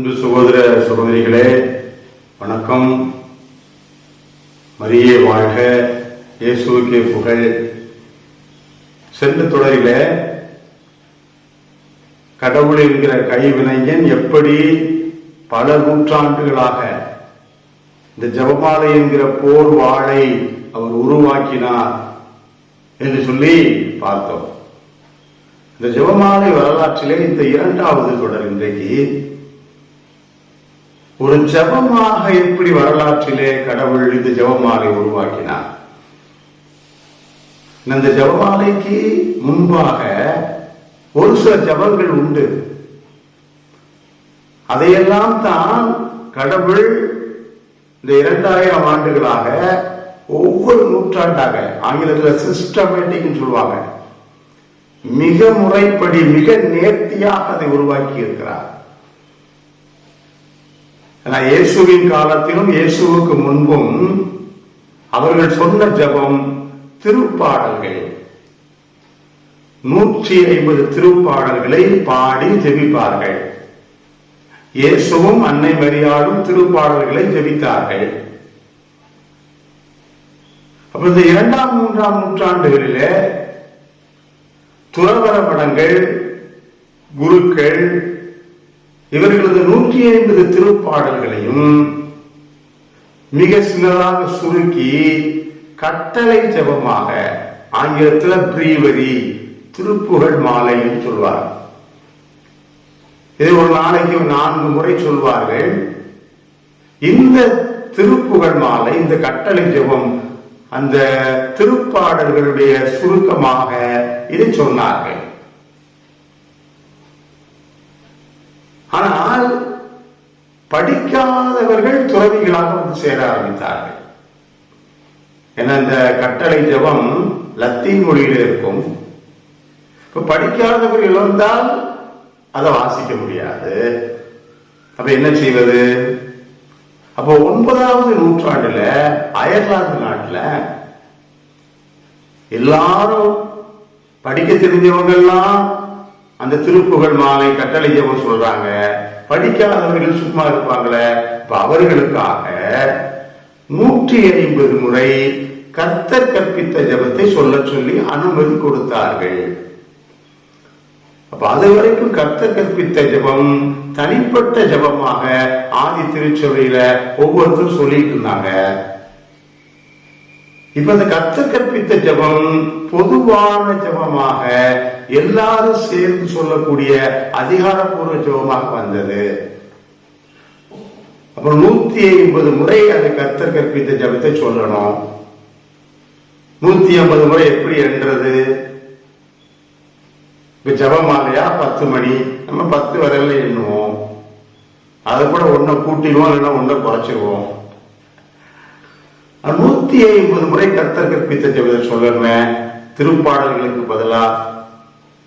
அன்பு சகோதர சகோதரிகளே, வணக்கம். மரியே வாழ்க, இயேசுவுக்கே புகழ். சென்ற தொடரில கடவுள் என்கிற கைவினைஞன் எப்படி பல நூற்றாண்டுகளாக இந்த ஜெபமாலை என்கிற போர் வாளை அவர் உருவாக்கினார் என்று சொல்லி பார்த்தோம். இந்த ஜெபமாலை வரலாற்றிலே இந்த இரண்டாவது தொடர் இன்றைக்கு ஒரு ஜெபமாக எப்படி வரலாற்றிலே கடவுள் இந்த ஜெபமாலை உருவாக்கினார். இந்த ஜெபமாலைக்கு முன்பாக ஒரு சில ஜெபங்கள் உண்டு. அதையெல்லாம் தான் கடவுள் இந்த 2000 ஆண்டுகளாக ஒவ்வொரு நூற்றாண்டாக, ஆங்கிலத்தில் சிஸ்டமேட்டிக் சொல்லுவாங்க, மிக முறைப்படி மிக நேர்த்தியாக அதை உருவாக்கி இருக்கிறார். இயேசுவின் காலத்திலும் இயேசுவுக்கு முன்பும் அவர்கள் சொன்ன ஜெபம் திருப்பாடல்கள், 150 திருப்பாடல்களை பாடி ஜெபிப்பார்கள். இயேசுவும் அன்னை மரியாளும் திருப்பாடல்களை ஜெபித்தார்கள். அப்ப இந்த 2ஆம் 3ஆம் நூற்றாண்டுகளிலே துறவற மடங்கள், குருக்கள் இவர்களது 150 திருப்பாடல்களையும் மிக சின்னதாக சுருக்கி கட்டளை ஜெபமாக, ஆங்கிலத்தில் பிரீவரி, திருப்புகழ் மாலை சொல்வார். இதை ஒரு நாளைக்கு 4 முறை சொல்வார்கள். இந்த திருப்புகழ் மாலை, இந்த கட்டளை ஜெபம் அந்த திருப்பாடல்களுடைய சுருக்கமாக இதை சொன்னார்கள். ஆனால் படிக்காதவர்கள் துறவிகளாக வந்து சேர ஆரம்பித்தார்கள். ஏன்னா இந்த கட்டளை ஜெபம் லத்தீன் மொழியில் இருக்கும். இப்ப படிக்காதவர்கள் வந்தால் அதை வாசிக்க முடியாது. அப்ப என்ன செய்வது? அப்போ 9ஆவது நூற்றாண்டுல அயர்லாந்து நாட்டுல எல்லாரும் படிக்க தெரிஞ்சவங்க எல்லாம் அந்த திருப்புகழ் மாலை கட்டளை ஜெபம் சொல்றாங்க. படிக்காதவர்கள் சும்மா இருப்பாங்களே, இப்ப அவர்களுக்காக 150 முறை கர்த்தர் கற்பித்த ஜெபத்தை சொல்ல சொல்லி அனுமதி கொடுத்தார்கள். அப்ப அது வரைக்கும் கர்த்தர் கற்பித்த ஜெபம் தனிப்பட்ட ஜெபமாக ஆதி திருச்சபையில ஒவ்வொருத்தரும் சொல்லிட்டு இருந்தாங்க. இப்ப இந்த கர்த்தர் கற்பித்த ஜெபம் பொதுவான ஜெபமாக எல்லாரும் சேர்ந்து சொல்லக்கூடிய அதிகாரப்பூர்வ ஜெபமாக வந்தது. அப்புறம் 150 முறை அந்த கர்த்தர் கற்பித்த ஜெபத்தை சொல்லணும். 150 முறை எப்படி என்றது? இப்ப ஜெபமாலையா 10 மணி, நம்ம 10 வரையில எண்ணுவோம். அதை கூட ஒன்ன கூட்டிடுவோம், இல்லைன்னா ஒன்ன குறைச்சிருவோம். 150 முறை கர்த்தர் கற்பித்த ஜெபத்தை சொல்லணும். திருப்பாடல்களுக்கு பதிலா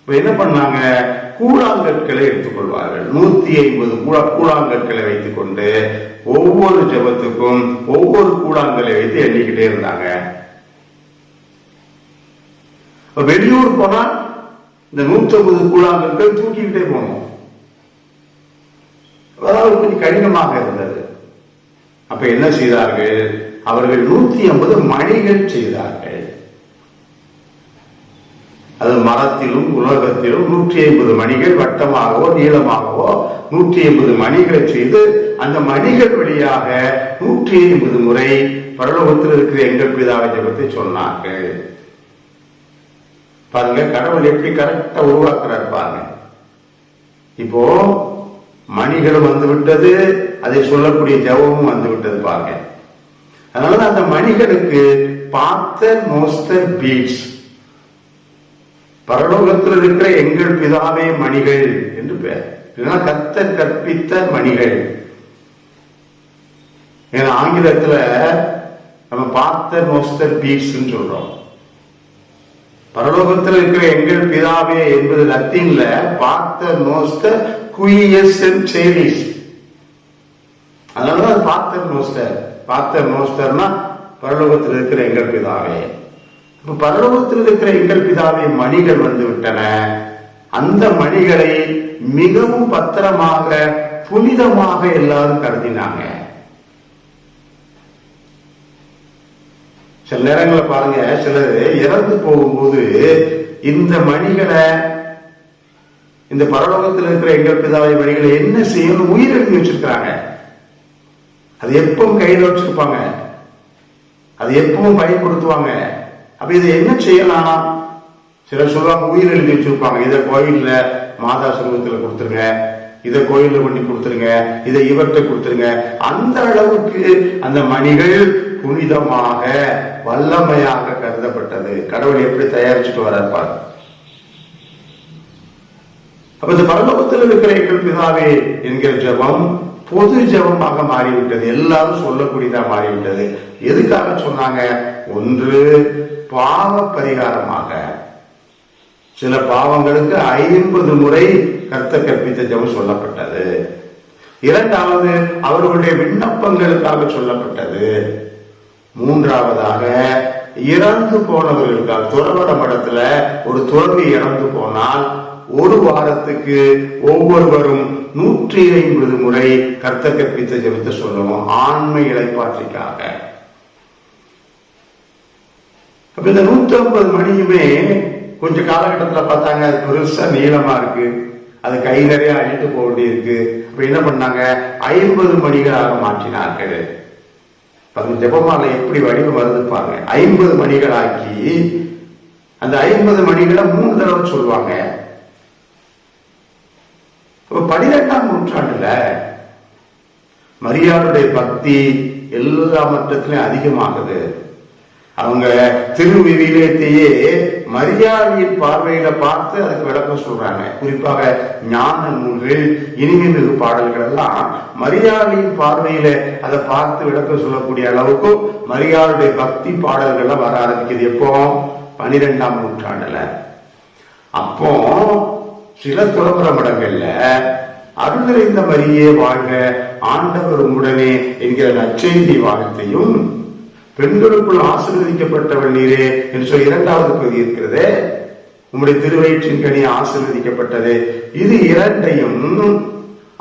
என்ன பண்ணாங்க? கூழாங்கற்களை எடுத்துக்கொள்வார்கள். 150 கூழாங்கற்களை வைத்துக் கொண்டு ஒவ்வொரு ஜெபத்துக்கும் ஒவ்வொரு கூழாங்கலை வைத்து எண்ணிக்கிட்டே இருந்தாங்க. வெளியூர் போனா இந்த 150 கூழாங்கற்கள் தூக்கிக்கிட்டே போனோம். அதாவது கொஞ்சம் கடினமாக இருந்தது. அப்ப என்ன செய்தார்கள்? அவர்கள் 150 மணிகள் செய்தார்கள். அது மரத்திலும் உலகத்திலும் 150 மணிகள் வட்டமாகவோ நீளமாகவோ 150 மணிகளை செய்து அந்த மணிகள் வழியாக 150 முறை பரலோகத்தில் இருக்கிற எங்கள் பிதாவை ஜெபத்தை சொன்னார்கள். பாருங்க, கடவுள் எப்படி கரெக்டா உருவாக்குறாரு பாருங்க. இப்போ மணிகளும் வந்து விட்டது, அதை சொல்லக்கூடிய ஜெபமும் வந்து விட்டது பாருங்க. அதனால அந்த மணிகளுக்கு பாத்தர் மோஸ்டர் பீட்ஸ், பரலோகத்தில் இருக்கிற எங்கள் பிதாவே மணிகள் என்று பெயர். கர்த்தர் கற்பித்த மணிகள். ஏன்னா ஆங்கிலத்துல நம்ம பாத்தர் மோஸ்டர் பீட்ஸ் சொல்றோம். பரலோகத்தில் இருக்கிற எங்கள் பிதாவே என்பது லத்தீன்ல பாத்தர் மோஸ்டர் குயியஸ் சேலிஸ். அதனாலதான் பாத்தர் மோஸ்டர். பாத்தர் மோஸ்டர்னா பரலோகத்தில் இருக்கிற எங்கள் பிதாவே. இப்ப பரலோகத்தில் இருக்கிற எங்கள் பிதாவே மணிகள் வந்து விட்டன. அந்த மணிகளை மிகவும் பத்திரமாக புனிதமாக எல்லாரும் கருதினாங்க. சில நேரங்களை பாருங்க, சிலர் இறந்து போகும்போது இந்த மணிகளை, இந்த பரலோகத்தில் இருக்கிற எங்கள் பிதாவை மணிகளை என்ன செய்யணும் உயிர் எழுதி வச்சிருக்கிறாங்க. அது எப்பவும் கையில் வச்சிருப்பாங்க, அது எப்பவும் பயன்படுத்துவாங்க. அப்ப இதை என்ன செய்யலாம்? சிலர் சொல்லுவாங்க உயிர் எழுதி வச்சிருப்பாங்க, இதை கோயில்ல மாதா சமூகத்துல கொடுத்துருங்க, இதை கோயில்ல பண்ணி கொடுத்துருங்க, இதை இவர்கிட்ட கொடுத்துருங்க. அந்த அளவுக்கு அந்த மணிகள் புனிதமாக வல்லமையாக கருதப்பட்டது. கடவுள் எப்படி தயாரிச்சுட்டு வரார். அப்ப இந்த பரலோகத்தில் இருக்கிற எங்கள் பிதாவே என்கிற ஜெபம் பொது ஜெபமாக மாறிவிட்டது, எல்லாரும் சொல்லக்கூடியதா மாறிவிட்டது. எதுக்காக சொன்னாங்க? ஒன்று, பாவ பரிகாரமாக. சில பாவங்களுக்கு 50 முறை கர்த்தர் கற்பித்த ஜெபம் சொல்லப்பட்டது. இரண்டாவது, அவர்களுடைய விண்ணப்பங்களுக்காக சொல்லப்பட்டது. மூன்றாவதாக, இறந்து போனவர்களுக்காக. துறவற மடத்துல ஒரு துறவி இறந்து போனால் ஒரு வாரத்துக்கு ஒவ்வொருவரும் 150 முறை கர்த்தர் கற்பித்த ஜெபத்தை சொல்லணும், ஆன்மை இளைப்பாற்றிக்காக. அப்ப இந்த 150 மணியுமே கொஞ்ச காலகட்டத்துல பார்த்தாங்க, அது பெருசா நீளமா இருக்கு, அது கை நிறைய அழிட்டு போக வேண்டி இருக்கு. அப்ப என்ன பண்ணாங்க? 50 மணிகளாக மாற்றினார்கள். ஜெபமாலை எப்படி வடிவம் வருது பாருங்க. 50 மணிகள் ஆக்கி அந்த 50 மணிகளை 3 தடவை சொல்லுவாங்க. 12ஆம் நூற்றாண்டுல மரியாளுடைய பக்தி எல்லா மட்டத்திலும் அதிகமாகுது. அவங்க திருவிவிலியத்தையே மரியாதையின் பார்வையில பார்த்து அதுக்கு விளக்கம் சொல்றாங்க. குறிப்பாக ஞான நூல்கள், இனிமை மிகு பாடல்கள் எல்லாம் மரியாதையின் பார்வையில அதை பார்த்து விளக்கம் சொல்லக்கூடிய அளவுக்கு மரியாளுடைய பக்தி பாடல்கள் வர ஆரம்பிக்குது. எப்போ? 12ஆம் நூற்றாண்டுல. அப்போ சில துறவற மடங்கள்ல அருள் நிறைந்த மரியே வாழ்க, ஆண்டவர் உடனே என்கிற நற்செய்தி வாழ்த்தையும், பெண்களுக்குள் ஆசீர்வதிக்கப்பட்டவள் நீரே என்று சொல்லி 2வது பகுதி இருக்கிறது, உம்முடைய திருவயிற்றின் கனி ஆசீர்வதிக்கப்பட்டது. இது இரண்டையும்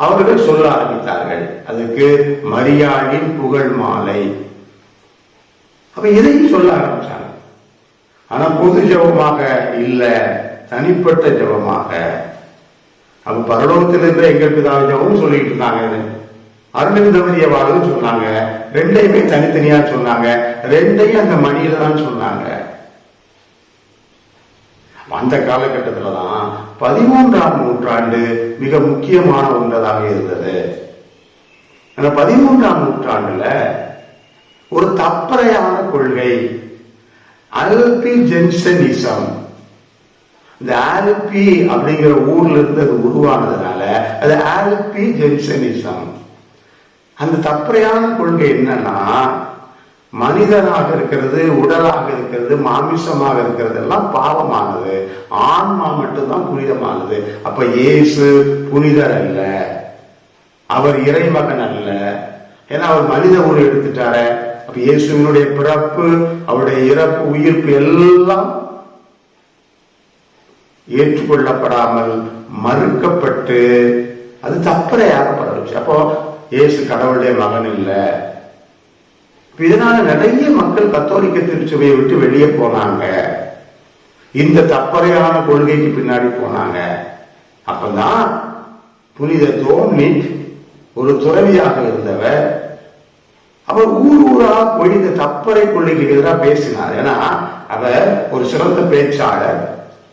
அவர்கள் சொல்ல ஆரம்பித்தார்கள். அதுக்கு மரியாளின் புகழ் மாலை. அப்ப இதையும் சொல்ல ஆரம்பிச்சாங்க. ஆனா பொது ஜெபமாக இல்ல, தனிப்பட்ட ஜெபமாக. அப்ப பரலோகத்தில் இருக்கிற எங்கள் பிதாவை ஜெபம் சொல்லிட்டு இருந்தாங்க, அருளிந்த மரிய வாழ்வு சொன்னாங்க. ரெண்டையுமே தனித்தனியா சொன்னாங்க, ரெண்டையும் அந்த மணியில தான் சொன்னாங்க. அந்த காலகட்டத்துலதான் 13ஆம் நூற்றாண்டு மிக முக்கியமான ஒன்றதாக இருந்தது. அந்த 13ஆம் நூற்றாண்டுல ஒரு தப்பறையான கொள்கை, அல்பிஜென்சனிசம். இந்த ஆல்பி அப்படிங்கிற ஊர்ல இருந்து அது உருவானதுனால அது ஆல்பிஜென்சனிசம். அந்த தப்பறையான கொள்கை என்னன்னா, மனிதனாக இருக்கிறது, உடலாக இருக்கிறது, மாமிசமாக இருக்கிறது எல்லாம் பாவமானது, ஆன்மா மட்டும்தான் புனிதமானது. அப்ப இயேசு புனிதர் அல்ல, அவர் இறைமகன் அல்ல. ஏன்னா அவர் மனித ஊர் எடுத்துட்டாரு. அப்ப இயேசுவினுடைய பிறப்பு, அவருடைய இறப்பு, உயிர்ப்பு எல்லாம் ஏற்றுக்கொள்ளப்படாமல் மறுக்கப்பட்டு அது தப்பறையாகப்பட வச்சு. அப்போ இயேசு கடவுளுடைய மகன் இல்லை. இதனால நிறைய மக்கள் கத்தோலிக்க திருச்சபையை விட்டு வெளியே போனாங்க, இந்த தப்பறையான கொள்கைக்கு பின்னாடி போனாங்க. அப்பதான் புனித டோம்னிக் ஒரு துறவியாக இருந்தவர், அவர் ஊர் ஊரா போய் இந்த தப்பறை கொள்கைக்கு எதிராக பேசினார். ஏன்னா அவர் ஒரு சிறந்த பேச்சாளர்,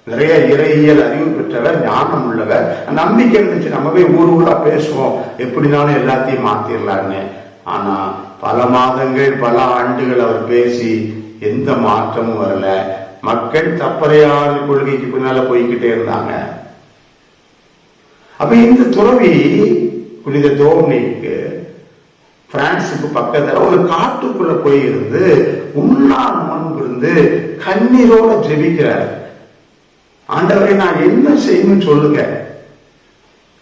நிறைய இறையியல் அறிவு பெற்றவர், ஞானம் உள்ளவர், நம்பிக்கை இருந்துச்சு. நம்ம போய் ஊர் ஊரா பேசுவோம், எப்படினாலும் எல்லாத்தையும் மாத்திரலான்னு. ஆனா பல மாதங்கள், பல ஆண்டுகள் அவர் பேசி எந்த மாற்றமும் வரல. மக்கள் தப்பறையான கொள்கைக்கு பின்னால போய்கிட்டே இருந்தாங்க. அப்ப இந்த துறவி புனித டோம்னிக் பிரான்சுக்கு பக்கத்துல ஒரு காட்டுக்குள்ள போய் இருந்து உண்ணா நோன்பு இருந்து கண்ணீரோட ஜெபிக்கிறார். ஆண்டவரை நான் என்ன செய்யணும்னு சொல்லுங்க,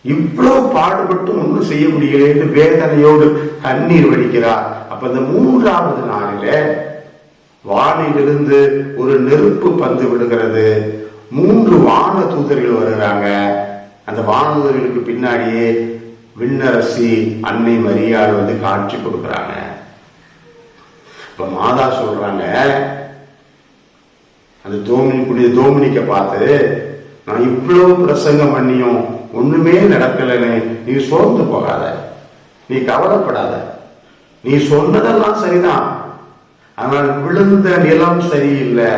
இவ்வளவு பாடுபட்டு ஒன்றும் செய்ய முடியல, வேதனையோடு கண்ணீர் வடிக்கிறார். அப்ப இந்த 3வது நாளில வானிலிருந்து ஒரு நெருப்பு பந்து விடுகிறது. 3 வான தூதர்கள் வருகிறாங்க. அந்த வான தூதர்களுக்கு பின்னாடியே விண்ணரசி அன்னை மரியாள் காட்சி கொடுக்குறாங்க. இப்ப மாதா சொல்றாங்க, அந்த புனித தோமினிக்க பார்த்து, நான் இவ்வளவு பிரசங்கம் பண்ணியும் ஒண்ணுமே நடக்கலன்னு நீ சோர்ந்து போகாத, நீ கவலைப்படாத. நீ சொன்னதெல்லாம் சரிதான், ஆனால் விழுந்த நிலம் சரியில்லை,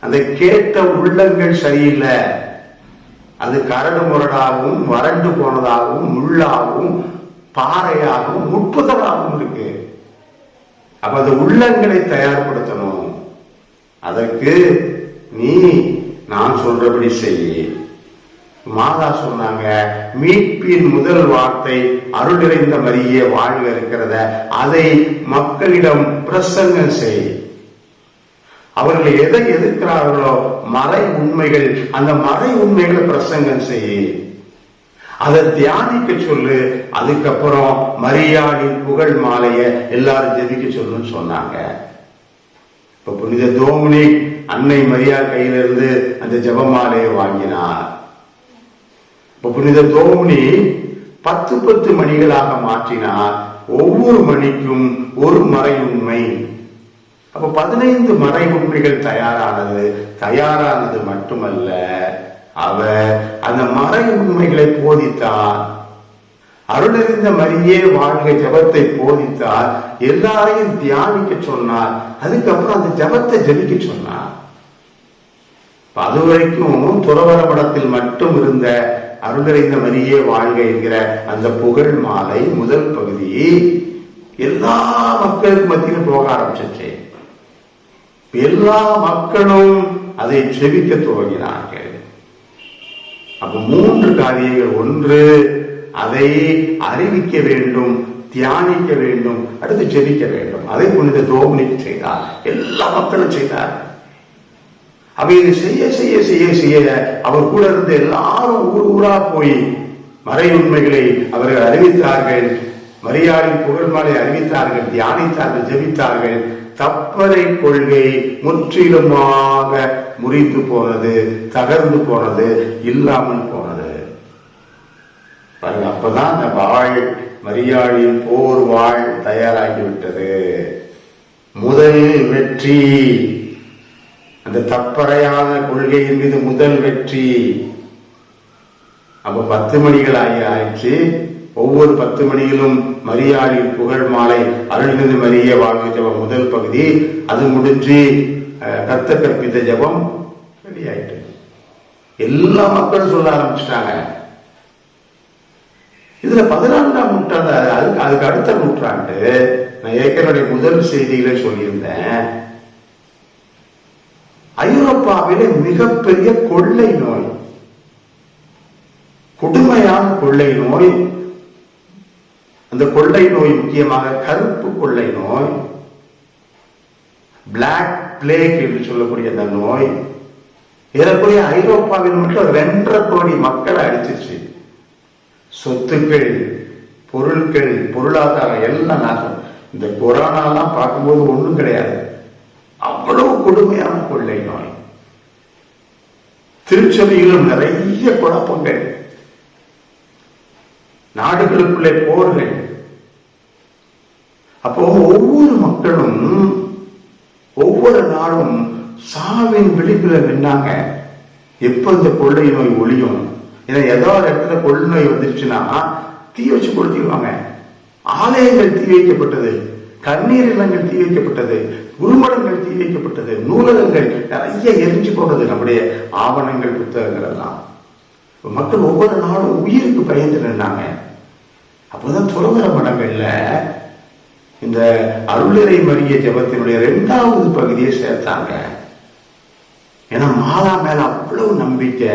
அந்த கேட்ட உள்ளங்கள் சரியில்லை. அது கரடு முரடாகவும் வறண்டு போனதாகவும் முள்ளாகவும் பாறையாகவும் முட்புதலாகவும் இருக்கு. அப்ப அந்த உள்ளங்களை தயார்படுத்தணும். அதற்கு நீ நான் சொல்றபடி செய்ய. மாதா சொன்னாங்க, மீட்பின் முதல் வார்த்தை அருள் நிறைந்த மரியே வாழ்க இருக்கிறத, அதை மக்களிடம் பிரசங்கம் செய். அவர்கள் எதை எதிர்க்கிறார்களோ மறை உண்மைகள், அந்த மறை உண்மைகளை பிரசங்கம் செய்ய, அதை தியானிக்க சொல்லு. அதுக்கப்புறம் மரியாளின் புகழ் மாலைய எல்லாரும் ஜெபிக்க சொல்லுன்னு சொன்னாங்க. இப்ப புனித தோமினிக் அன்னை மரியா கையிலிருந்து அந்த ஜெபமாலையை வாங்கினார். இப்ப புனித தோமினி 10 மணிகளாக மாற்றினார். ஒவ்வொரு மணிக்கும் ஒரு மறை உண்மை. அப்ப 15 மறை உண்மைகள் தயாரானது மட்டுமல்ல, அவர் அந்த மறை உண்மைகளை போதித்தார். அருளறிந்த மரியே வாழ்க ஜபத்தை போதித்தார். எல்லாரையும் தியானிக்க சொன்னார். அதுக்கப்புறம் அந்த ஜபத்தை ஜபிக்க சொன்னார். அது வரைக்கும் துறவர மடத்தில் மட்டும் இருந்த அருளறிந்த மரியே வாழ்க என்கிற அந்த புகழ் மாலை முதல் பகுதி எல்லா மக்களுக்கு மத்தியிலும் போக ஆரம்பிச்சிச்சு. எல்லா மக்களும் அதை செபிக்க துவங்கினார்கள். அப்ப 3 காரியங்கள். ஒன்று, அதை அறிவிக்க வேண்டும், தியானிக்க வேண்டும், அடுத்து ஜெபிக்க வேண்டும். அதை புனித தோமினிக் செய்தார். எல்லா மக்களும் செய்தார். அவை இதை செய்ய செய்ய செய்ய செய்ய அவர் கூட இருந்து எல்லாரும் ஊரா போய் மறை உண்மைகளை அவர்கள் அறிவித்தார்கள். மரியாளின் புகழ் மாலை அறிவித்தார்கள், தியானித்தார்கள், ஜெபித்தார்கள். தப்பறை கொள்கை முற்றிலுமாக முறித்து போனது, தகர்ந்து போனது, இல்லாமல் போனது. அப்பதான் அந்த மரியாளின் போர் வாழ் தயாராகிவிட்டது. முதல் வெற்றி, அந்த தப்பறையான கொள்கையின் மீது முதல் வெற்றி. அப்ப 10 மணிகள் ஆயிடுச்சு. ஒவ்வொரு 10 மணியிலும் மரியாளின் புகழ் மாலை அருள்மிகு மரியே வாழ்க ஜபம் முதல் பகுதி அது முடிஞ்சு கர்த்தர் கற்பித்த ஜபம் ரெடி ஆயிட்டு எல்லா மக்களும் சொல்ல ஆரம்பிச்சுட்டாங்க. இதுல 14ஆம் நூற்றாண்டு, அதுக்கு அடுத்த நூற்றாண்டு, நான் ஏற்கனவே முதல் செய்தியில சொல்லியிருந்தேன், ஐரோப்பாவிலே மிகப்பெரிய கொள்ளை நோய், கொடுமையான கொள்ளை நோய். அந்த கொள்ளை நோய் முக்கியமாக கருப்பு கொள்ளை நோய், பிளாக் பிளேக் என்று சொல்லக்கூடிய அந்த நோய் ஏறக்குறைய ஐரோப்பாவில் மட்டும் 2.5 கோடி மக்களை அடிச்சிருச்சு. சொத்துக்கள், பொருட்கள், பொருளாதாரம் எல்லாம் நாசம். இந்த கொரோனாலாம் பார்க்கும்போது ஒண்ணும் கிடையாது, அவ்வளவு கொடுமையான கொள்ளை நோய். திருச்சபையிலும் நிறைய குழப்பங்கள், நாடுகளுக்குள்ளே போர்கள். அப்போ ஒவ்வொரு மக்களும் ஒவ்வொரு நாளும் சாவின் விளிம்பில் நின்னாங்க. எப்ப இந்த கொள்ளை நோய் ஒழியும்? ஏன்னா ஏதோ ஒரு இடத்துல கொள்ளை நோய் வந்துருச்சுன்னா தீ வச்சு கொளுத்திடுவாங்க. ஆலயங்கள் தீ வைக்கப்பட்டது, கண்ணீர் இல்லங்கள் தீ வைக்கப்பட்டது, குருமடங்கள் தீ வைக்கப்பட்டது, நூலகங்கள் நிறைய எரிஞ்சு போனது, நம்முடைய ஆவணங்கள், புத்தகங்கள் எல்லாம். மக்கள் ஒவ்வொரு நாளும் உயிருக்கு பயந்து நின்றாங்க. அப்போதான் துறவர மடங்கள்ல இந்த அருளிறை மரிய ஜபத்தினுடைய 2வது பகுதியை சேர்த்தாங்க. ஏன்னா மாதா மேல அவ்வளவு நம்பிக்கை.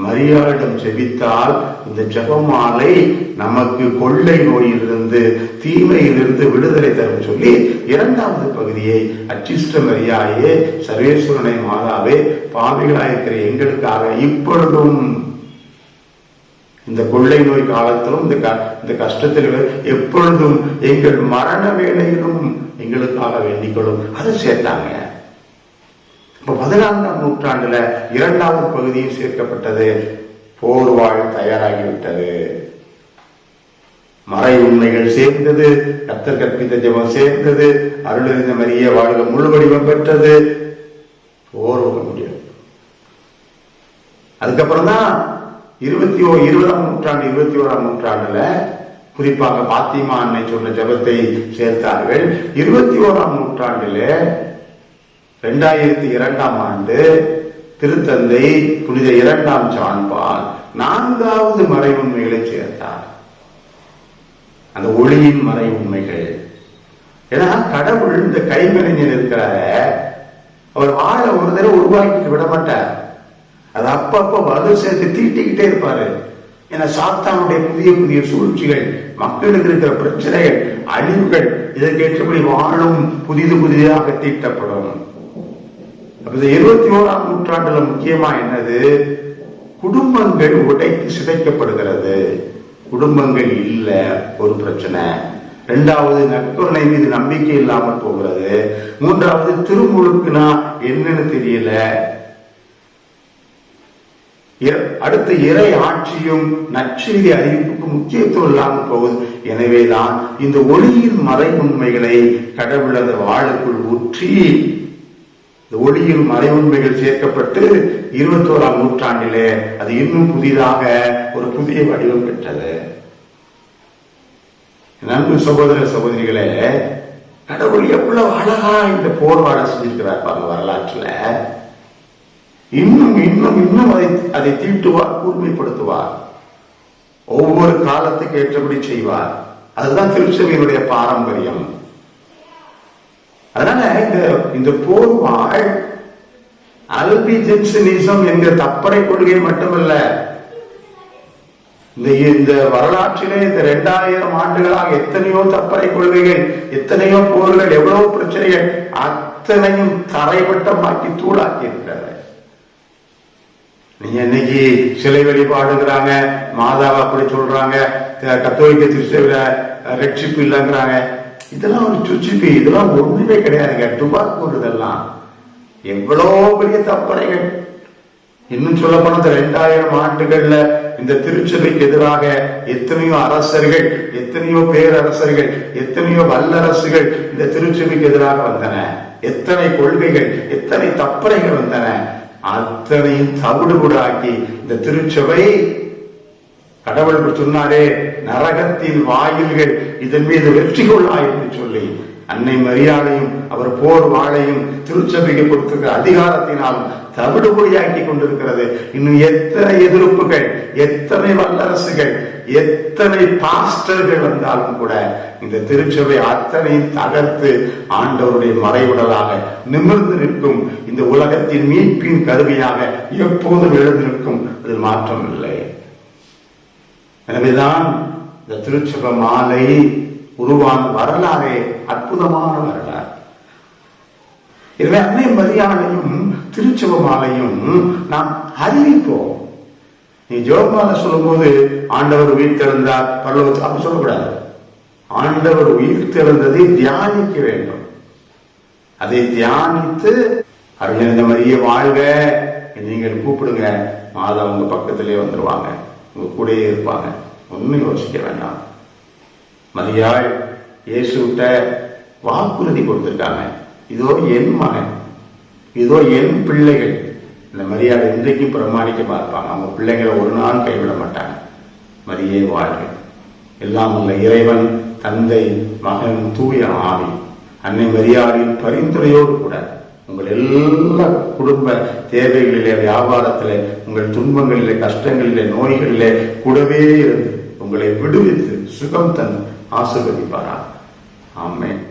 மரியாளிடம் ஜெபித்தால் இந்த ஜபமாலை நமக்கு கொள்ளை நோயிலிருந்து, தீமையிலிருந்து விடுதலை தரும் சொல்லி 2வது பகுதியை, அச்சிஷ்ட மரியாயே சர்வேஸ்வரனை மாதாவே பாவிகளாயிருக்கிற எங்களுக்காக இப்பொழுதும் இந்த கொள்ளை நோய் காலத்திலும் இந்த கஷ்டத்தில் எப்பொழுதும் எங்கள் மரண வேளையிலும் எங்களுக்காக வேண்டிக்கொள்ளும், அதை சேர்த்தாங்க. இப்ப 14ஆம் நூற்றாண்டுல 2வது பகுதியும் சேர்க்கப்பட்டது. போர் வாழ் தயாராகிவிட்டது. உண்மைகள் சேர்ந்தது, கர்த்தர் கற்பித்த ஜெபம் சேர்ந்தது, அருளறிந்த மரியே வாழ்க முழு வடிவம் பெற்றது. போர்வ முடியும். அதுக்கப்புறம் தான் 20ஆம் நூற்றாண்டு 21ஆம் நூற்றாண்டுல குறிப்பாக பாத்திமா அன்னை சொன்ன ஜெபத்தை சேர்த்தார்கள். 21ஆம் நூற்றாண்டில 2002ஆம் ஆண்டு திருத்தந்தை புனித 2ஆம் ஜான் பால் 4வது மறை உண்மைகளை சேர்த்தார். அந்த ஒளியின் மறை உண்மைகள். ஏன்னா கடவுள் இந்த கைமறிஞர் இருக்கிறார, அவர் வாழ ஒரு தடவை உருவாக்கிட்டு விட மாட்டார். அது அப்பப்ப வலு சேர்த்து தீட்டிக்கிட்டே இருப்பாரு. ஏன்னா சாத்தானுடைய புதிய புதிய சூழ்ச்சிகள், மக்களுக்கு இருக்கிற பிரச்சனைகள், அழிவுகள், இதற்கேற்றபடி வாழும் புதிதாக தீட்டப்படும். இந்த 21ஆம் நூற்றாண்டுல முக்கியமா என்னது? குடும்பங்கள் உடைத்து சிதைக்கப்படுகிறது. குடும்பங்கள் இல்ல ஒரு பிரச்சனை. 2வது நற்கருணை மீது நம்பிக்கை இல்லாமல் போகிறது. 3வது திருமுழுக்குனா என்னன்னு தெரியல. அடுத்த இறை ஆட்சியும் நற்செய்தி அறிவிப்புக்கு முக்கியத்துவம் இல்லாமல் போகுது. எனவேதான் இந்த ஒளியின் மறை உண்மைகளை கடவுள் அந்த வாழுக்குள் ஊற்றி இந்த ஒளியின் மறை உண்மைகள் சேர்க்கப்பட்டு 21ஆம் நூற்றாண்டிலே அது இன்னும் புதிதாக ஒரு புதிய வடிவம் பெற்றது. நண்பு சகோதர சகோதரிகளே, கடவுள் எவ்வளவு அழகா இந்த போர்வாட செஞ்சிருக்கிறார் பாருங்க வரலாற்றுல. இன்னும் இன்னும் இன்னும் அதை தீட்டுவார், கூர்மைப்படுத்துவார், ஒவ்வொரு காலத்துக்கு ஏற்றபடி செய்வார். அதுதான் திருச்சபையினுடைய பாரம்பரியம். அதனால இந்த போர்வாள் அல்பிஜென்சனிசம் என்கிற தப்பறை கொள்கை மட்டுமல்ல, இந்த வரலாற்றிலே இந்த 2000 ஆண்டுகளாக எத்தனையோ தப்பறை கொள்கைகள், எத்தனையோ போர்கள், எவ்வளவு பிரச்சனைகள் அத்தனையும் தரைமட்டமாக்கி தூளாக்கி இருக்கிறார். நீங்க இன்னைக்கு சிலை வழிபாடுங்கிறாங்க, மாதாவை அப்படி சொல்றாங்க, கத்தோலிக்க திருச்சபையில ரட்சிப்பு இல்லைங்கிறாங்க. இதெல்லாம் ஒரு சுச்சிப்பி, இதெல்லாம் ஒண்ணுமே கிடையாதுங்க. டுபாக்கூர் இதெல்லாம் எவ்வளவு பெரிய தப்பறைகள். இன்னும் சொல்ல போன 2000 ஆண்டுகள்ல இந்த திருச்சபைக்கு எதிராக எத்தனையோ அரசர்கள், எத்தனையோ பேரரசர்கள், எத்தனையோ வல்லரசுகள் இந்த திருச்சபைக்கு எதிராக வந்தன. எத்தனை கொள்கைகள், எத்தனை தப்பறைகள் வந்தன. அத்தனையும் தவிடுபடாக்கி இந்த திருச்சபை, கடவுளுக்கு சொன்னாரே நரகத்தின் வாயில்கள் இதன் மீது வெற்றி கொள்ளா என்று சொல்லி அன்னை மரியாதையும் அவர் போர் வாழையும் திருச்சபைக்கு கொடுத்திருக்கிற அதிகாரத்தினாலும் தவிடுபொடியாக்கி கொண்டிருக்கிறது. இன்னும் எத்தனை எதிர்ப்புகள், எத்தனை வல்லரசுகள், எத்தனை பாஸ்டர்கள் வந்தாலும் கூட இந்த திருச்சபை அத்தனையும் தகர்த்து ஆண்டவருடைய மறைவுடலாக நிமிர்ந்து நிற்கும். இந்த உலகத்தின் மீட்பின் கருவியாக எப்போதும் எழுந்து நிற்கும். அதில் மாற்றம் இல்லை. எனவேதான் இந்த திருச்சபை மாலை உருவான வரலாறே அற்புதமான வரலாறு. எனவே அன்னை மரியாதையும் திருச்சபை மாலையும் நாம் அறிவிப்போம். நீ ஜெபமாலை சொல்லும் போது ஆண்டவர் உயிர் தெழுந்தார் பரலோகத்தில் அப்படி சொல்லக்கூடாது. ஆண்டவர் உயிர் தெழுந்ததை தியானிக்க வேண்டும். அதை தியானித்து அருள்நிறைந்த மரியே வாழ்க நீங்கள் கூப்பிடுங்க, மாதா உங்க பக்கத்திலே வந்துருவாங்க, உங்க கூடயே இருப்பாங்க. ஒன்னும் யோசிக்க வேண்டாம். மரியாள் இயேசுட்ட வாக்குறுதி கொடுத்திருக்காங்க. இதோ என் மகன், இதோ என் பிள்ளைகள். இந்த மரியாதை இன்றைக்கும் பிரமாணிக்கமா இருப்பாங்க. அவங்க பிள்ளைகளை ஒரு நாள் கைவிட மாட்டாங்க. மரியே வாழ்க. எல்லாம் உள்ள இறைவன், தந்தை, மகன், தூய ஆவி, அன்னை மரியாதையின் பரிந்துரையோடு கூட உங்கள் எல்லா குடும்ப தேவைகளிலே, வியாபாரத்திலே, உங்கள் துன்பங்களிலே, கஷ்டங்களிலே, நோய்களிலே கூடவே இருந்து உங்களை விடுவித்து சுகம் தந்து ஆசீர்வதிப்பாரா. ஆமென்.